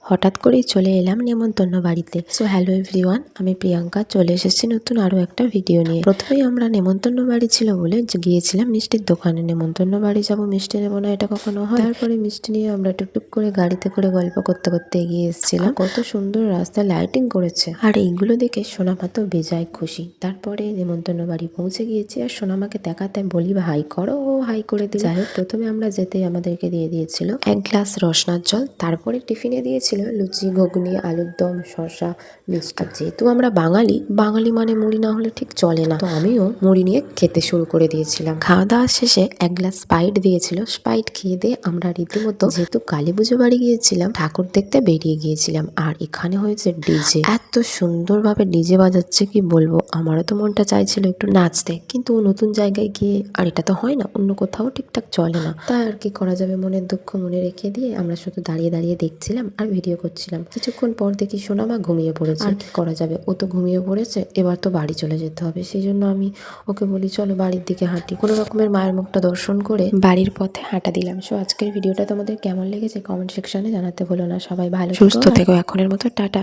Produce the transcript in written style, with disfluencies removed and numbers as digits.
হঠাৎ করেই চলে এলাম নেমন্তন্ন বাড়িতে। সো হ্যালো এভরিওয়ান, আমি প্রিয়াঙ্কা চলে এসেছি নতুন আরো একটা ভিডিও নিয়ে। প্রথমেই আমরা নেমন্তন্ন বাড়ি ছিল বলে গিয়েছিলাম মিষ্টির দোকানে। নেমন্তন্ন বাড়ি যাবো, মিষ্টি নেবো না, এটা কখনো হয়? তারপরে মিষ্টি নিয়ে আমরা টুকটুক করে গাড়িতে করে গল্প করতে করতে এগিয়ে এসেছিলাম। কত সুন্দর রাস্তা লাইটিং করেছে, আর এইগুলো দেখে সোনামা তো বেজায় খুশি। তারপরে নেমন্তন্ন বাড়ি পৌঁছে গিয়েছি, আর সোনামাকে দেখাতে বলি হাই করো, ও হাই করে দিল। যাই হোক, প্রথমে আমরা যেতেই আমাদেরকে দিয়ে দিয়েছিল এক গ্লাস রসনার জল, তারপরে টিফিনে দিয়েছিল লুচি, ঘুগনি, আলুর দম, শসা, মিষ্টি। যেহেতু আমরা বাঙালি মানে মুড়ি না হলে ঠিক চলে না, তো আমিও মুড়ি নিয়ে খেতে শুরু করে দিয়েছিলাম। খাওয়া দাওয়া শেষে এক গ্লাস স্প্রাইট দিয়েছিল। স্প্রাইট খেয়ে দিয়ে আমরা রীতিমতো, যেহেতু কালী পুজো বাড়ি গিয়েছিলাম, ঠাকুর দেখতে বেরিয়ে গিয়েছিলাম। আর এখানে হয়েছে ডিজে, এত সুন্দরভাবে ডিজে বাজাচ্ছে কি বলবো। আমারও তো মনটা চাইছিল একটু নাচতে, কিন্তু নতুন জায়গায় গিয়ে আর এটা তো হয় না, অন্য কোথাও ঠিকঠাক চলে না। তাই আর কি করা যাবে, মনের দুঃখ মনে রেখে দিয়ে আমরা শুধু দাঁড়িয়ে দাঁড়িয়ে দেখছিলাম আর ভিডিও করছিলাম। কিছুক্ষণ পর দেখি সোনামা ঘুমিয়ে পড়েছে। আর কি করা যাবে, ও তো ঘুমিয়ে পড়েছে, এবার তো বাড়ি চলে যেতে হবে। সেই জন্য আমি ওকে বলি চলো বাড়ির দিকে হাঁটি। কোনো রকমের মায়ের মুখটা দর্শন করে বাড়ির পথে হাঁটা দিলাম। সো আজকের ভিডিওটা তোমাদের কেমন লেগেছে কমেন্ট সেকশনে জানাতে ভুলো না। সবাই ভালো সুস্থ থেকো, এখনের মতো টাটা।